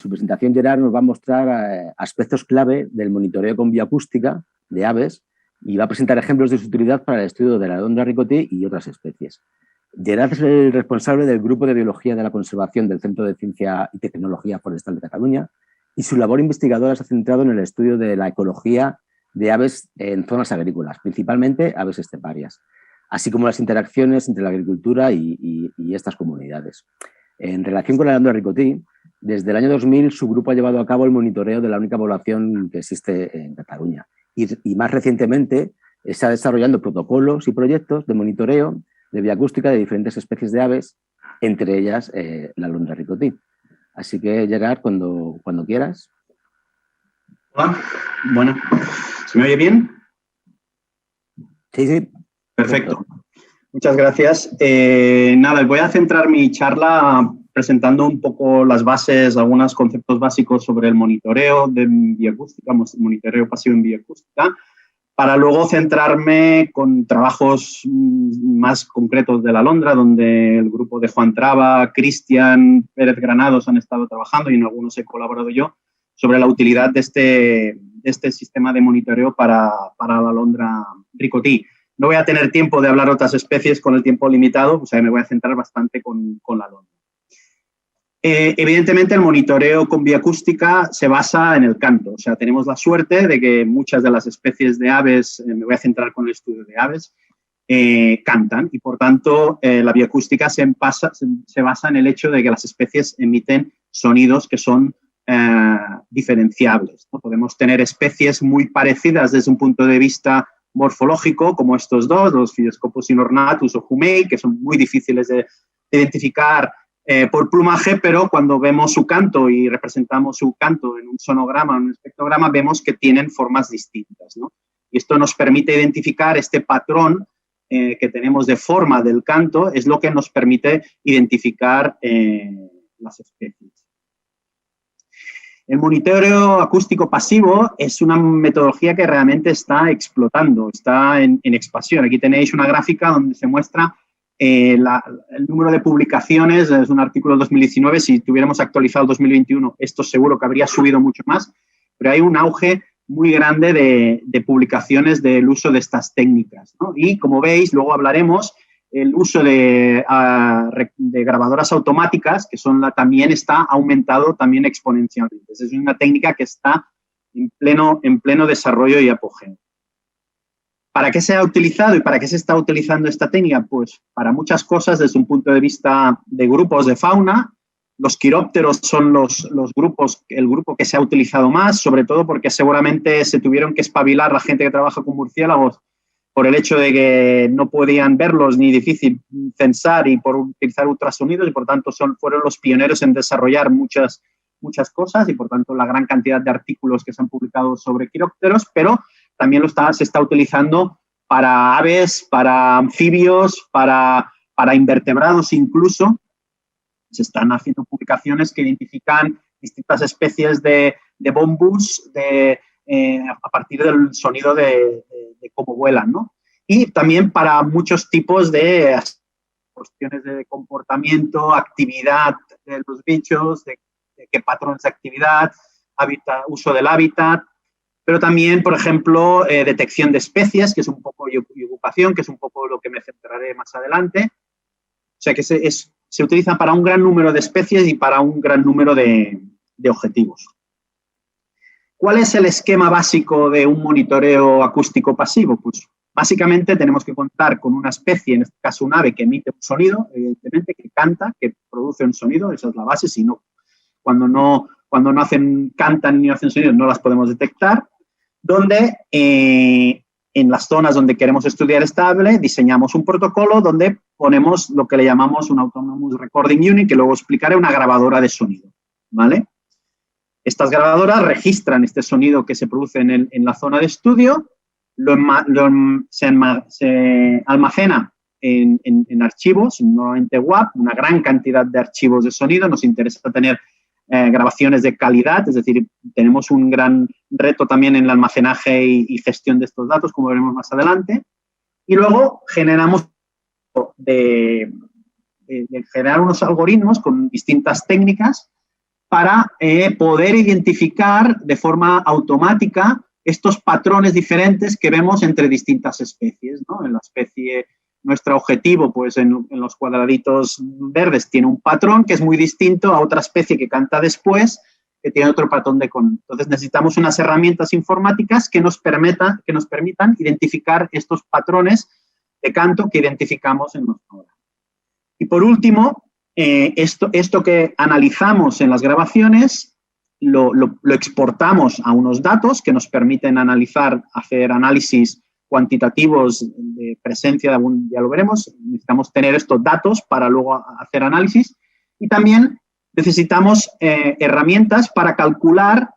su presentación, Gerard nos va a mostrar aspectos clave del monitoreo con bioacústica de aves y va a presentar ejemplos de su utilidad para el estudio de la alondra ricotí y otras especies. Gerard es el responsable del Grupo de Biología de la Conservación del Centro de Ciencia y Tecnología Forestal de Cataluña y su labor investigadora se ha centrado en el estudio de la ecología de aves en zonas agrícolas, principalmente aves esteparias, así como las interacciones entre la agricultura y estas comunidades. En relación con la alondra ricotí, desde el año 2000 su grupo ha llevado a cabo el monitoreo de la única población que existe en Cataluña y más recientemente está desarrollando protocolos y proyectos de monitoreo de bioacústica de diferentes especies de aves, entre ellas la alondra ricotí. Así que, Gerard, cuando quieras. Hola, bueno, ¿se me oye bien? Sí. Perfecto. Muchas gracias. Nada, voy a centrar mi charla presentando un poco las bases, algunos conceptos básicos sobre el monitoreo de bioacústica, monitoreo pasivo en bioacústica, para luego centrarme con trabajos más concretos de la alondra, donde el grupo de Juan Traba, Cristian, Pérez Granados han estado trabajando y en algunos he colaborado yo, sobre la utilidad de este sistema de monitoreo para la alondra ricotí. No voy a tener tiempo de hablar de otras especies con el tiempo limitado, o sea, me voy a centrar bastante con la alondra. Evidentemente, el monitoreo con bioacústica se basa en el canto. O sea, tenemos la suerte de que muchas de las especies de aves, me voy a centrar con el estudio de aves, cantan y, por tanto, la bioacústica se basa en el hecho de que las especies emiten sonidos que son diferenciables, ¿no? Podemos tener especies muy parecidas desde un punto de vista morfológico, como estos dos, los Phylloscopus inornatus o Humei, que son muy difíciles de identificar por plumaje, pero cuando vemos su canto y representamos su canto en un sonograma, en un espectrograma, vemos que tienen formas distintas, ¿no? Y esto nos permite identificar este patrón que tenemos de forma del canto, es lo que nos permite identificar las especies. El monitoreo acústico pasivo es una metodología que realmente está explotando, está en expansión. Aquí tenéis una gráfica donde se muestra el número de publicaciones, es un artículo del 2019, si tuviéramos actualizado el 2021, esto seguro que habría subido mucho más, pero hay un auge muy grande de publicaciones del uso de estas técnicas, ¿no? Y como veis, luego hablaremos, el uso de grabadoras automáticas, que también está aumentado también exponencialmente. Es una técnica que está en pleno desarrollo y apogeo. ¿Para qué se ha utilizado y para qué se está utilizando esta técnica? Pues para muchas cosas desde un punto de vista de grupos de fauna. Los quirópteros son el grupo que se ha utilizado más, sobre todo porque seguramente se tuvieron que espabilar la gente que trabaja con murciélagos por el hecho de que no podían verlos ni difícil censar y por utilizar ultrasonidos y por tanto fueron los pioneros en desarrollar muchas cosas y por tanto la gran cantidad de artículos que se han publicado sobre quirópteros, pero también se está utilizando para aves, para anfibios, para invertebrados incluso. Se están haciendo publicaciones que identifican distintas especies de bombus a partir del sonido de cómo vuelan, ¿no? Y también para muchos tipos de cuestiones de comportamiento, actividad de los bichos, de qué patrones de actividad, uso del hábitat, pero también, por ejemplo, detección de especies, que es un poco, y ocupación, que es un poco lo que me centraré más adelante. O sea, que se utiliza para un gran número de especies y para un gran número de objetivos. ¿Cuál es el esquema básico de un monitoreo acústico pasivo? Pues básicamente tenemos que contar con una especie, en este caso un ave, que emite un sonido, evidentemente, que canta, que produce un sonido, esa es la base, si no, cuando no cantan ni hacen sonido no las podemos detectar, donde en las zonas donde queremos estudiar esta ave diseñamos un protocolo donde ponemos lo que le llamamos un Autonomous Recording Unit, que luego explicaré, una grabadora de sonido, ¿vale? Estas grabadoras registran este sonido que se produce en la zona de estudio, se almacena en archivos, normalmente WAV, una gran cantidad de archivos de sonido. Nos interesa tener grabaciones de calidad, es decir, tenemos un gran reto también en el almacenaje y gestión de estos datos, como veremos más adelante. Y luego generamos generar unos algoritmos con distintas técnicas para poder identificar de forma automática estos patrones diferentes que vemos entre distintas especies, ¿no? En la especie, nuestro objetivo, pues en los cuadraditos verdes tiene un patrón que es muy distinto a otra especie que canta después, que tiene otro patrón de con. Entonces necesitamos unas herramientas informáticas que nos permitan identificar estos patrones de canto que identificamos en los programas. Y por último, esto que analizamos en las grabaciones lo exportamos a unos datos que nos permiten hacer análisis cuantitativos de presencia, ya lo veremos. Necesitamos tener estos datos para luego hacer análisis y también necesitamos herramientas para calcular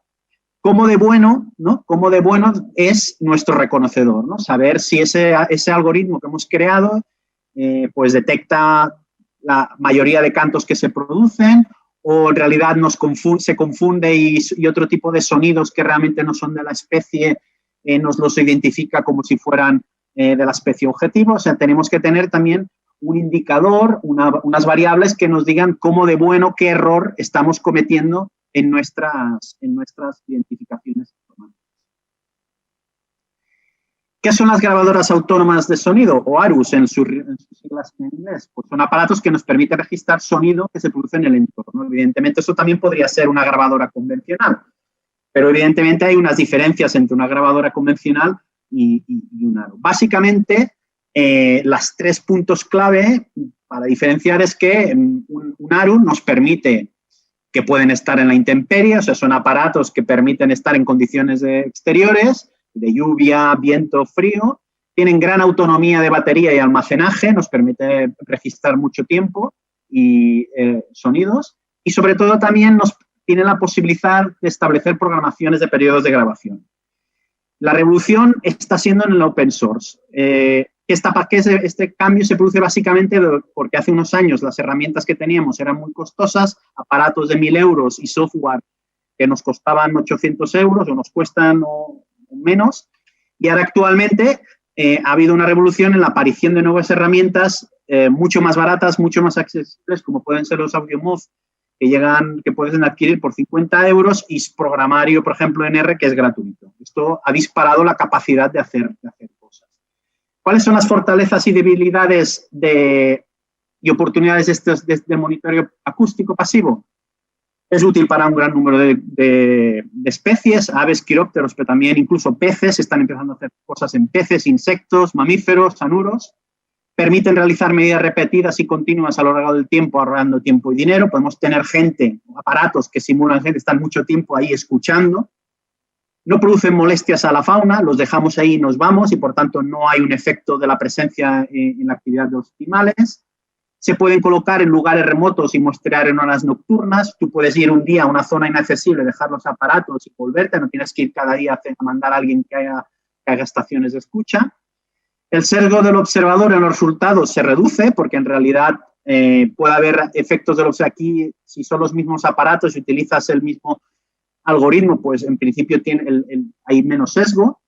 cómo de bueno, ¿no? Cómo de bueno es nuestro reconocedor, ¿no? Saber si ese algoritmo que hemos creado pues detecta la mayoría de cantos que se producen o en realidad se confunde y otro tipo de sonidos que realmente no son de la especie nos los identifica como si fueran de la especie objetivo. O sea, tenemos que tener también un indicador, unas variables que nos digan cómo de bueno, qué error estamos cometiendo en nuestras identificaciones automáticas. ¿Qué son las grabadoras autónomas de sonido, o ARUS en sus siglas en inglés? Pues son aparatos que nos permiten registrar sonido que se produce en el entorno. Evidentemente, eso también podría ser una grabadora convencional, pero evidentemente hay unas diferencias entre una grabadora convencional y un ARUS. Básicamente, las 3 puntos clave para diferenciar es que un ARUS nos permite que pueden estar en la intemperie, o sea, son aparatos que permiten estar en condiciones exteriores, de lluvia, viento, frío, tienen gran autonomía de batería y almacenaje, nos permite registrar mucho tiempo y sonidos, y sobre todo también nos tienen la posibilidad de establecer programaciones de periodos de grabación. La revolución está siendo en el open source. Este cambio se produce básicamente porque hace unos años las herramientas que teníamos eran muy costosas, aparatos de 1.000 euros y software que nos costaban 800 euros o nos cuestan o menos, y ahora actualmente ha habido una revolución en la aparición de nuevas herramientas mucho más baratas, mucho más accesibles, como pueden ser los AudioMod, que pueden adquirir por 50 euros, y programario, por ejemplo, en R, que es gratuito. Esto ha disparado la capacidad de hacer cosas. ¿Cuáles son las fortalezas y debilidades y oportunidades del monitoreo acústico pasivo? Es útil para un gran número de especies, aves, quirópteros, pero también incluso peces. Están empezando a hacer cosas en peces, insectos, mamíferos, sanuros. Permiten realizar medidas repetidas y continuas a lo largo del tiempo, ahorrando tiempo y dinero. Podemos tener aparatos que simulan gente, están mucho tiempo ahí escuchando. No producen molestias a la fauna, los dejamos ahí y nos vamos, y por tanto no hay un efecto de la presencia en la actividad de los animales. Se pueden colocar en lugares remotos y muestrear en horas nocturnas. Tú puedes ir un día a una zona inaccesible, dejar los aparatos y volverte. No tienes que ir cada día a mandar a alguien que haga estaciones de escucha. El sesgo del observador en los resultados se reduce porque en realidad puede haber efectos de los aquí. Si son los mismos aparatos y utilizas el mismo algoritmo, pues en principio hay menos sesgo.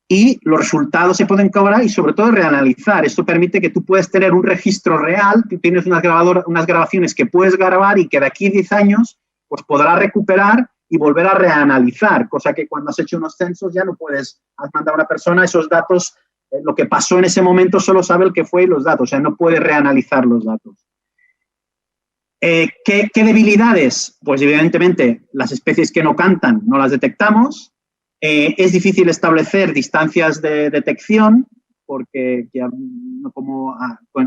Y los resultados se pueden cobrar y sobre todo reanalizar. Esto permite que tú puedas tener un registro real, tú tienes unas grabaciones que puedes grabar y que de aquí a 10 años pues podrás recuperar y volver a reanalizar, cosa que cuando has hecho unos censos ya no puedes mandar a una persona esos datos, lo que pasó en ese momento solo sabe el que fue y los datos, o sea, no puede reanalizar los datos. ¿Qué debilidades? Pues evidentemente las especies que no cantan no las detectamos. Es difícil establecer distancias de detección porque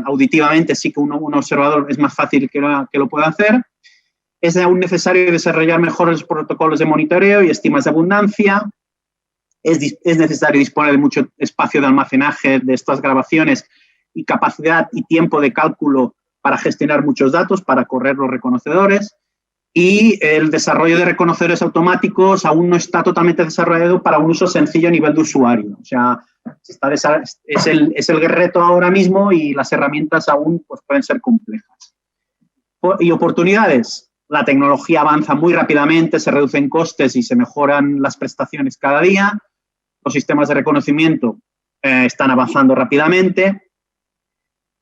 auditivamente sí que un observador es más fácil que lo pueda hacer. Es aún necesario desarrollar mejores protocolos de monitoreo y estimas de abundancia. Es necesario disponer de mucho espacio de almacenaje de estas grabaciones y capacidad y tiempo de cálculo para gestionar muchos datos, para correr los reconocedores. Y el desarrollo de reconocedores automáticos aún no está totalmente desarrollado para un uso sencillo a nivel de usuario. O sea, es el reto ahora mismo y las herramientas aún pues, pueden ser complejas. Y oportunidades. La tecnología avanza muy rápidamente, se reducen costes y se mejoran las prestaciones cada día. Los sistemas de reconocimiento están avanzando rápidamente.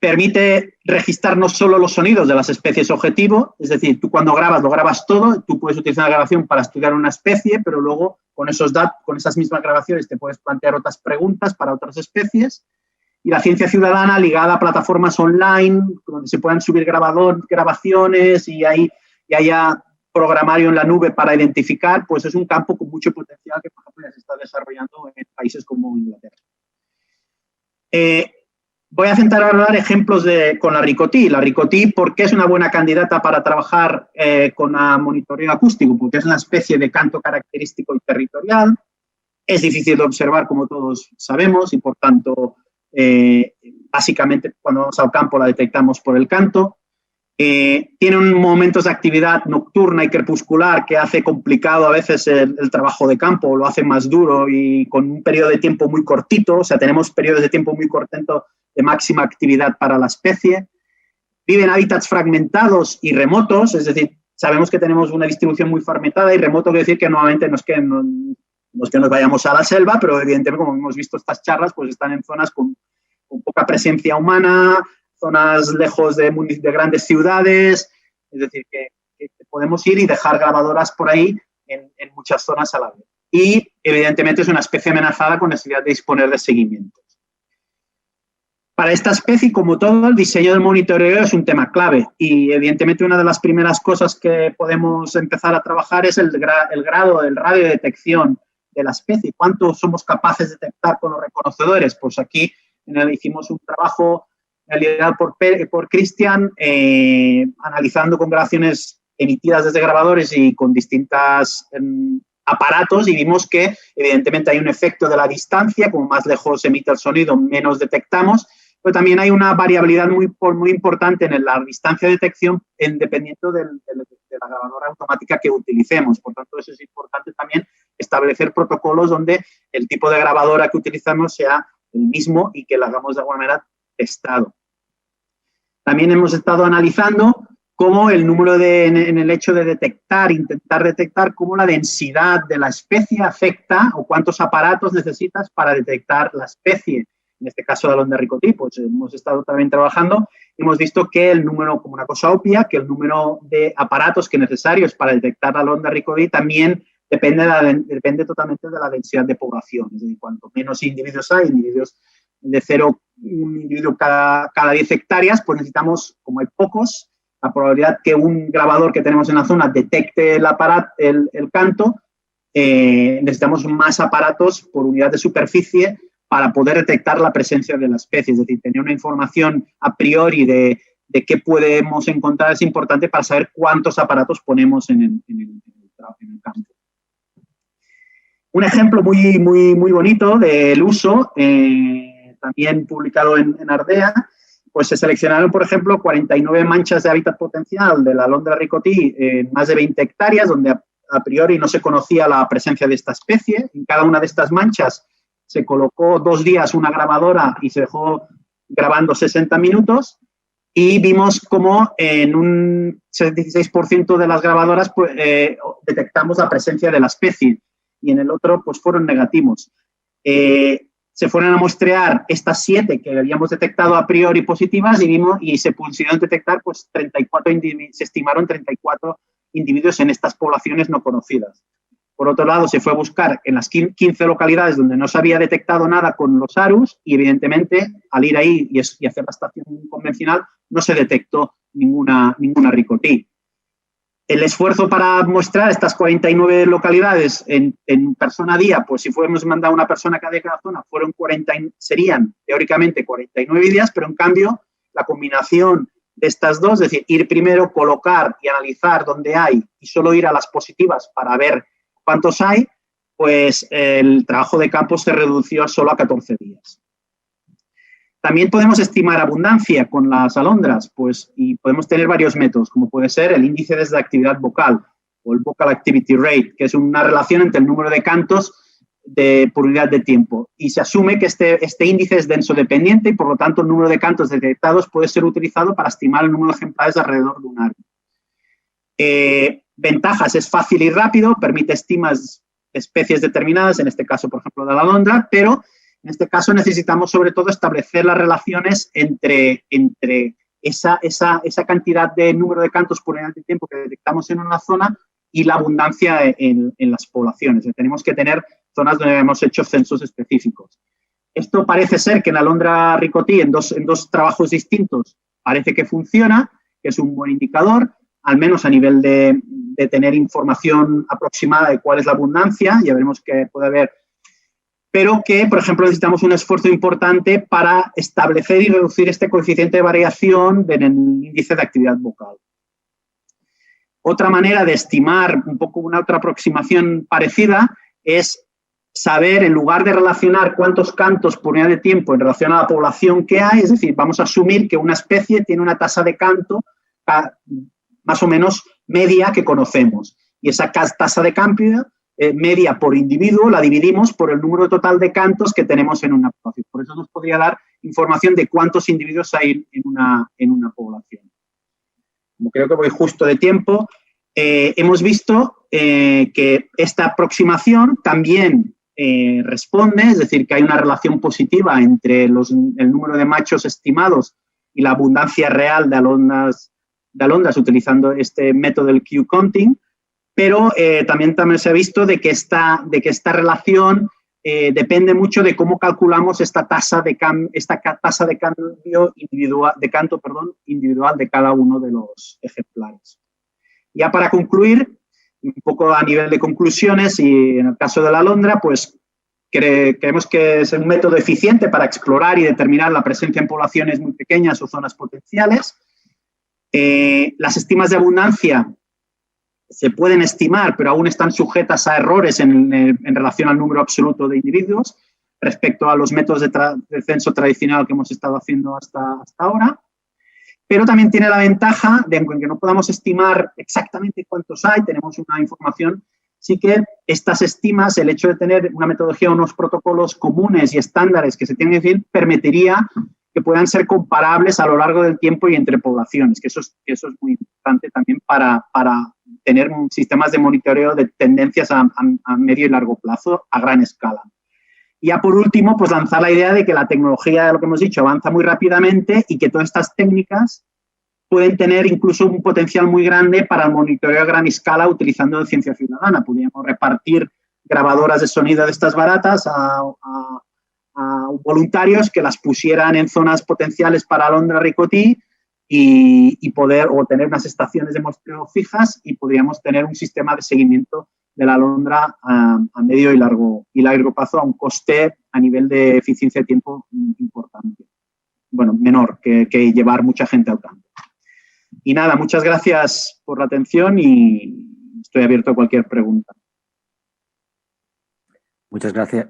permite registrar no solo los sonidos de las especies objetivo, es decir, tú cuando grabas, lo grabas todo, tú puedes utilizar la grabación para estudiar una especie, pero luego con esas mismas grabaciones te puedes plantear otras preguntas para otras especies. Y la ciencia ciudadana ligada a plataformas online, donde se puedan subir grabaciones y haya programario en la nube para identificar, pues es un campo con mucho potencial que, por ejemplo, ya se está desarrollando en países como Inglaterra. Voy a centrar ahora dar ejemplos con la Ricotí. La Ricotí, ¿por qué es una buena candidata para trabajar con monitoreo acústico? Porque es una especie de canto característico y territorial. Es difícil de observar, como todos sabemos, y por tanto, básicamente, cuando vamos al campo la detectamos por el canto. Tiene momentos de actividad nocturna y crepuscular que hace complicado a veces el trabajo de campo, lo hace más duro y con un periodo de tiempo muy cortito, o sea, tenemos periodos de tiempo muy cortitos de máxima actividad para la especie. Vive en hábitats fragmentados y remotos, es decir, sabemos que tenemos una distribución muy fragmentada y remoto quiere decir que normalmente no es que nos vayamos a la selva, pero evidentemente, como hemos visto estas charlas, pues están en zonas con poca presencia humana, zonas lejos de grandes ciudades, es decir, que podemos ir y dejar grabadoras por ahí en muchas zonas a la vez. Y, evidentemente, es una especie amenazada con necesidad de disponer de seguimientos. Para esta especie, como todo, el diseño del monitoreo es un tema clave y, evidentemente, una de las primeras cosas que podemos empezar a trabajar es el radio de detección de la especie. ¿Cuánto somos capaces de detectar con los reconocedores? Pues aquí hicimos un trabajo liderado por Cristian, analizando con grabaciones emitidas desde grabadores y con distintos aparatos, y vimos que evidentemente hay un efecto de la distancia, como más lejos se emite el sonido, menos detectamos, pero también hay una variabilidad muy importante en la distancia de detección dependiendo de la grabadora automática que utilicemos. Por tanto, eso es importante también establecer protocolos donde el tipo de grabadora que utilizamos sea el mismo y que lo hagamos de alguna manera testado. También hemos estado analizando cómo el número en el hecho de intentar detectar cómo la densidad de la especie afecta o cuántos aparatos necesitas para detectar la especie. En este caso de Alondra ricotí, pues hemos estado también trabajando y hemos visto que el número, como una cosa obvia, que el número de aparatos que necesarios para detectar la Alondra ricotí también depende totalmente de la densidad de población. Es decir, cuanto menos individuos hay, individuos de 0, un individuo cada 10 hectáreas, pues necesitamos, como hay pocos, la probabilidad que un grabador que tenemos en la zona detecte el canto, necesitamos más aparatos por unidad de superficie para poder detectar la presencia de la especie. Es decir, tener una información a priori de qué podemos encontrar es importante para saber cuántos aparatos ponemos en el campo. Un ejemplo muy, muy, muy bonito del uso, también publicado en Ardea, pues se seleccionaron, por ejemplo, 49 manchas de hábitat potencial de la Alondra ricotí en más de 20 hectáreas, donde a priori no se conocía la presencia de esta especie. En cada una de estas manchas se colocó 2 días una grabadora y se dejó grabando 60 minutos y vimos cómo en un 16% de las grabadoras pues, detectamos la presencia de la especie y en el otro pues fueron negativos. Se fueron a muestrear estas 7 que habíamos detectado a priori positivas y se pudieron detectar pues 34 se estimaron 34 individuos en estas poblaciones no conocidas. Por otro lado, se fue a buscar en las 15 localidades donde no se había detectado nada con los ARUS y, evidentemente, al ir ahí y hacer la estación convencional, no se detectó ninguna ricotí. El esfuerzo para mostrar estas 49 localidades en persona día, pues si fuéramos mandado una persona cada zona, serían teóricamente 49 días, pero en cambio la combinación de estas dos, es decir, ir primero, colocar y analizar dónde hay y solo ir a las positivas para ver cuántos hay, pues el trabajo de campo se redució solo a 14 días. También podemos estimar abundancia con las alondras, pues, y podemos tener varios métodos, como puede ser el índice de actividad vocal o el Vocal Activity Rate, que es una relación entre el número de cantos por unidad de tiempo. Y se asume que este índice es denso dependiente y, por lo tanto, el número de cantos detectados puede ser utilizado para estimar el número de ejemplares alrededor de un árbol. Ventajas, es fácil y rápido, permite estimas de especies determinadas, en este caso, por ejemplo, de la alondra, pero En este caso necesitamos sobre todo establecer las relaciones entre esa cantidad de número de cantos por unidad de tiempo que detectamos en una zona y la abundancia en las poblaciones. Tenemos que tener zonas donde hemos hecho censos específicos. Esto parece ser que en Alondra Ricotí, en dos trabajos distintos, parece que funciona, que es un buen indicador, al menos a nivel de tener información aproximada de cuál es la abundancia. Ya veremos que puede haber, pero que, por ejemplo, necesitamos un esfuerzo importante para establecer y reducir este coeficiente de variación en el índice de actividad vocal. Otra manera de estimar un poco una otra aproximación parecida es saber, en lugar de relacionar cuántos cantos por unidad de tiempo en relación a la población que hay, es decir, vamos a asumir que una especie tiene una tasa de canto más o menos media que conocemos. Y esa tasa de cambio media por individuo la dividimos por el número total de cantos que tenemos en una población. Por eso nos podría dar información de cuántos individuos hay en una población. Como creo que voy justo de tiempo, hemos visto que esta aproximación también responde, es decir, que hay una relación positiva entre el número de machos estimados y la abundancia real de alondras utilizando este método del Q-counting, pero también se ha visto de que esta relación depende mucho de cómo calculamos esta tasa de cambio individual de cada uno de los ejemplares. Ya para concluir, un poco a nivel de conclusiones, y en el caso de la alondra, pues creemos que es un método eficiente para explorar y determinar la presencia en poblaciones muy pequeñas o zonas potenciales. Las estimas de abundancia se pueden estimar, pero aún están sujetas a errores en relación al número absoluto de individuos respecto a los métodos de censo tradicional que hemos estado haciendo hasta ahora. Pero también tiene la ventaja de, aunque no podamos estimar exactamente cuántos hay, tenemos una información, sí que estas estimas, el hecho de tener una metodología, unos protocolos comunes y estándares que se tienen que decir, permitiría que puedan ser comparables a lo largo del tiempo y entre poblaciones, que eso es muy importante también para tener sistemas de monitoreo de tendencias a medio y largo plazo a gran escala. Y ya por último, pues lanzar la idea de que la tecnología, lo que hemos dicho, avanza muy rápidamente y que todas estas técnicas pueden tener incluso un potencial muy grande para el monitoreo a gran escala utilizando ciencia ciudadana. Podríamos repartir grabadoras de sonido de estas baratas a voluntarios que las pusieran en zonas potenciales para Alondra Ricotí y poder tener unas estaciones de muestreo fijas y podríamos tener un sistema de seguimiento de la alondra a medio y largo plazo a un coste a nivel de eficiencia de tiempo importante. Bueno, menor que llevar mucha gente al campo. Y nada, muchas gracias por la atención y estoy abierto a cualquier pregunta. Muchas gracias.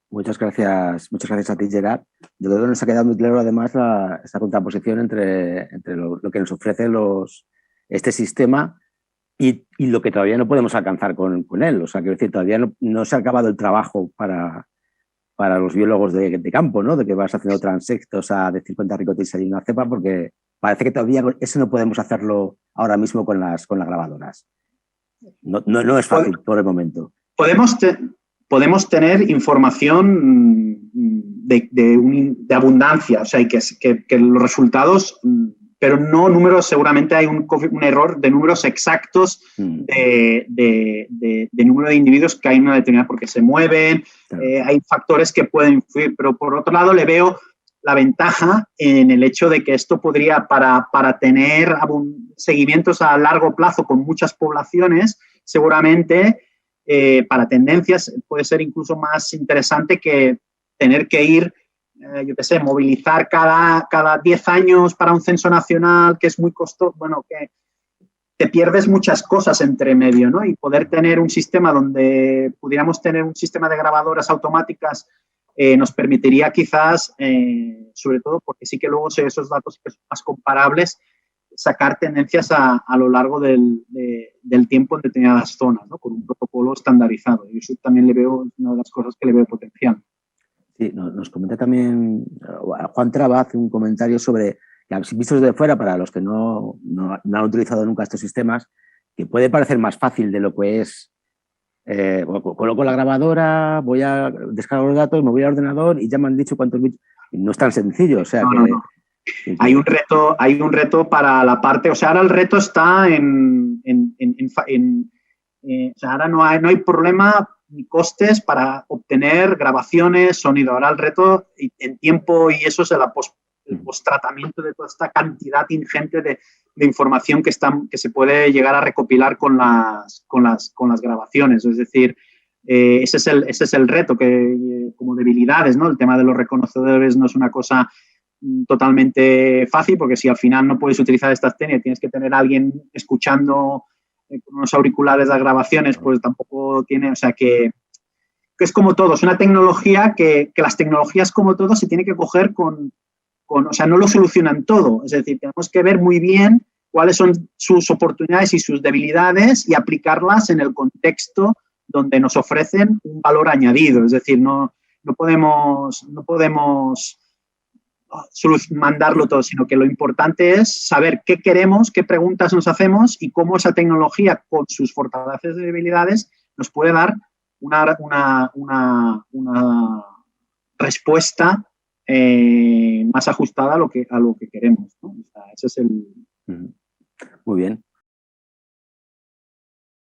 Muchas gracias a ti, Gerard. Yo creo que nos ha quedado muy claro, además, esta contraposición entre lo que nos ofrece este sistema y lo que todavía no podemos alcanzar con él. O sea, quiero decir, todavía no se ha acabado el trabajo para los biólogos de campo, ¿no? De que vas haciendo transectos a de 50 ricotis y una cepa, porque parece que todavía eso no podemos hacerlo ahora mismo con las grabadoras. No es fácil por el momento. Podemos tener información de abundancia, o sea, y que los resultados, pero no números, seguramente hay un error de números exactos de número de individuos que hay en una determinada, porque se mueven, claro. Hay factores que pueden influir, pero por otro lado le veo la ventaja en el hecho de que esto podría, para tener seguimientos a largo plazo con muchas poblaciones, seguramente para tendencias puede ser incluso más interesante que tener que ir, yo qué sé, movilizar cada 10 años para un censo nacional, que es muy costoso, bueno, que te pierdes muchas cosas entre medio, ¿no? Y poder tener un sistema donde pudiéramos tener un sistema de grabadoras automáticas nos permitiría quizás, sobre todo porque sí que luego esos datos que son más comparables, sacar tendencias a lo largo del tiempo en determinadas zonas, ¿no? Con un protocolo estandarizado. Y eso también le veo, una de las cosas que le veo potencial. Sí, nos comenta también Juan Traba, hace un comentario sobre que, vistos desde fuera, para los que no han utilizado nunca estos sistemas, que puede parecer más fácil de lo que es Coloco la grabadora, voy a descargar los datos, me voy al ordenador y ya me han dicho cuántos bits. No es tan sencillo, o sea No. Hay un reto para la parte, o sea, ahora el reto está o sea, ahora no hay problema ni costes para obtener grabaciones, sonido. Ahora el reto en tiempo y eso es el post-tratamiento de toda esta cantidad ingente de información que se puede llegar a recopilar con las grabaciones. Es decir, ese es el reto, que como debilidades, ¿no? El tema de los reconocedores no es una cosa totalmente fácil, porque si al final no puedes utilizar estas técnicas, tienes que tener a alguien escuchando con unos auriculares las grabaciones, pues tampoco tiene, o sea que es como todo, es una tecnología que las tecnologías como todo se tiene que coger o sea, no lo solucionan todo, es decir, tenemos que ver muy bien cuáles son sus oportunidades y sus debilidades y aplicarlas en el contexto donde nos ofrecen un valor añadido, es decir, no podemos mandarlo todo, sino que lo importante es saber qué queremos, qué preguntas nos hacemos y cómo esa tecnología, con sus fortalezas y debilidades, nos puede dar una respuesta más ajustada a lo que queremos, ¿no? O sea, ese es el... Muy bien.